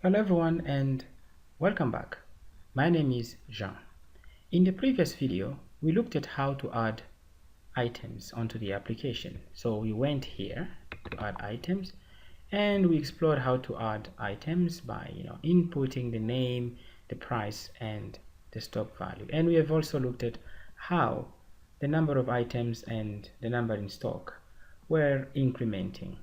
Hello everyone and welcome back. My name is Jean. In the previous video, we looked at how to add items onto the application. So we went here to add items and we explored how to add items by inputting the name, the price and the stock value. And we have also looked at how the number of items and the number in stock were incrementing.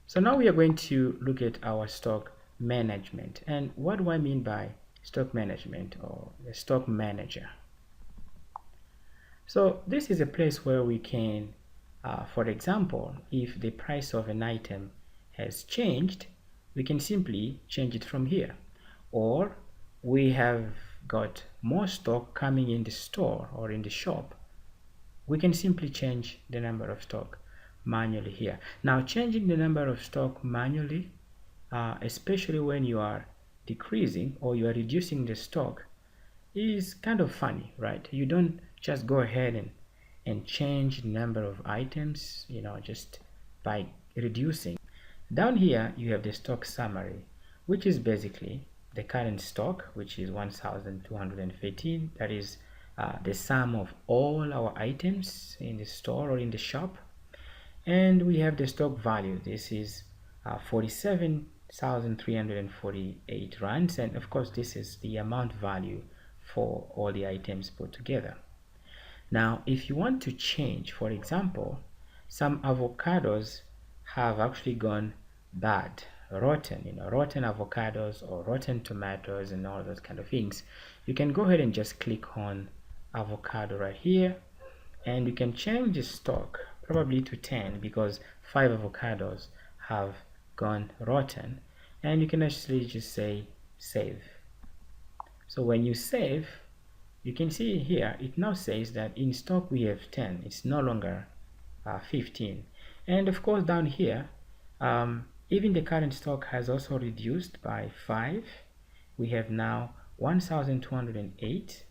So now we are going to look at our stock management. And what do I mean by stock management or the stock manager? So this is a place where we can, for example, if the price of an item has changed, we can simply change it from here. Or we have got more stock coming in the store or in the shop, we can simply change the number of stock manually here. Now changing the number of stock manually, especially when you are decreasing or you are reducing the stock, is kind of funny, right? You don't just go ahead and change the number of items, just by reducing. Down here you have the stock summary, which is basically the current stock, which is 1215. That is the sum of all our items in the store or in the shop. And we have the stock value. This is 47,348 rands, and of course this is the amount value for all the items put together. Now if you want to change, for example, some avocados have actually gone bad, rotten, rotten avocados or rotten tomatoes and all those kind of things, you can go ahead and just click on avocado right here, and you can change the stock probably to 10 because 5 avocados have gone rotten, and you can actually just say save. So when you save, you can see here it now says that in stock we have 10. It's no longer 15. And of course down here, even the current stock has also reduced by 5. We have now 1208.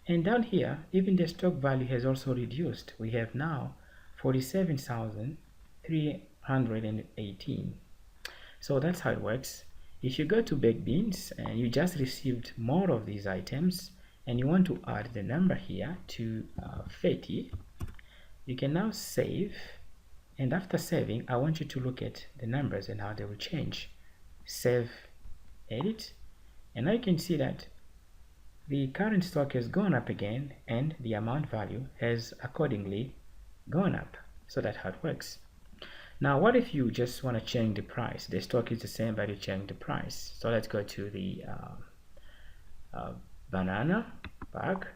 And down here, even the stock value has also reduced. We have now 47,318. So that's how it works. If you go to baked beans and you just received more of these items and you want to add the number here to 30, you can now save. And after saving, I want you to look at the numbers and how they will change. Save, edit, and now you can see that the current stock has gone up again and the amount value has accordingly gone up. So that's how it works. Now what if you just want to change the price? The stock is the same, but you change the price. So let's go to the banana bag.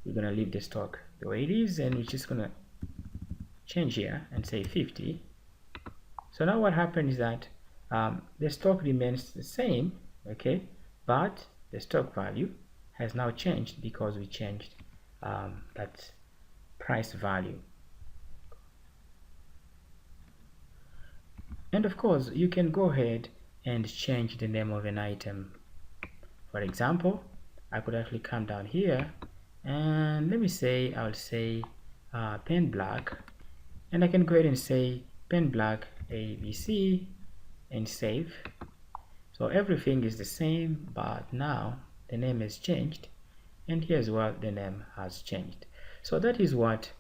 We're going to leave the stock the way it is, and we're just going to change here and say 50. So now what happens is that the stock remains the same, okay, but the stock value has now changed because we changed that price value. And of course you can go ahead and change the name of an item. For example, I could actually come down here and let me say I'll say pen black, and I can go ahead and say pen black ABC and save. So everything is the same, but now the name has changed, and here's what the name has changed. So that is what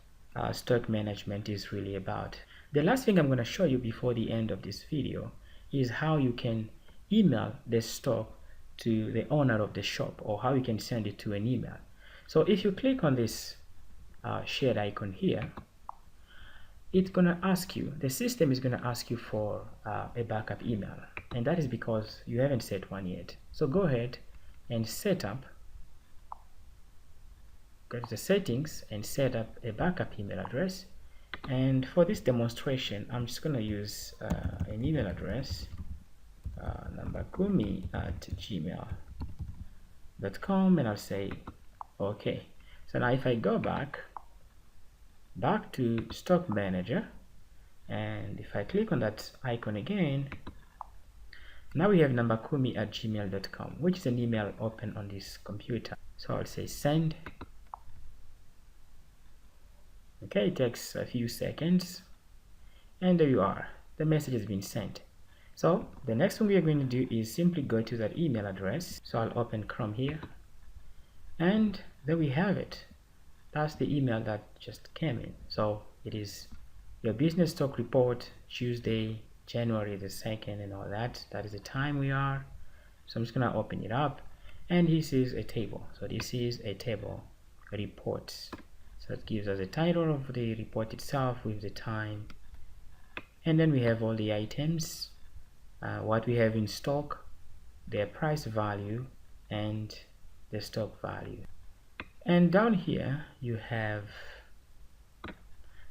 stock management is really about. The last thing I'm going to show you before the end of this video is how you can email the stock to the owner of the shop, or how you can send it to an email. So if you click on this shared icon here, it's going to ask you, the system is going to ask you for a backup email, and that is because you haven't set one yet. So go ahead and set up, go to the settings and set up a backup email address. And for this demonstration, I'm just going to use an email address, nambakumi@gmail.com, and I'll say okay. So now if I go back to stock manager, and if I click on that icon again, now we have nambakumi@gmail.com, which is an email open on this computer. So I'll say send. Okay, it takes a few seconds, and there you are. The message has been sent. So the next thing we are going to do is simply go to that email address. So I'll open Chrome here, and there we have it. That's the email that just came in. So it is your business stock report, Tuesday, January the 2nd, and all that. That is the time we are. So I'm just gonna open it up, and this is a table. So this is a table, reports. So it gives us the title of the report itself with the time, and then we have all the items, what we have in stock, their price value, and the stock value. And down here you have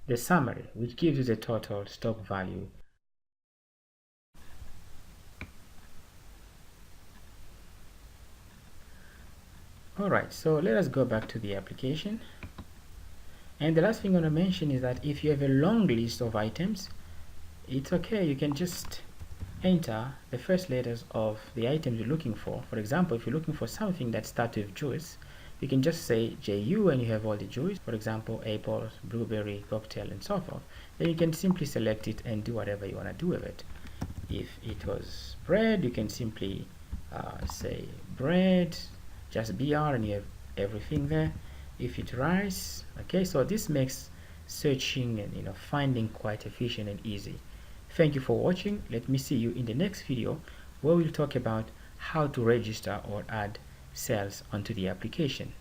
the summary, which gives you the total stock value. Alright, so let us go back to the application. And the last thing I want to mention is that if you have a long list of items, it's okay, you can just enter the first letters of the items you're looking for. For example, if you're looking for something that starts with juice, you can just say JU and you have all the juice. For example, apples, blueberry, cocktail, and so forth. Then you can simply select it and do whatever you want to do with it. If it was bread, you can simply say bread, just BR, and you have everything there. If it's rice, okay, so this makes searching and finding quite efficient and easy. Thank you for watching. Let me see you in the next video, where we'll talk about how to register or add sales onto the application.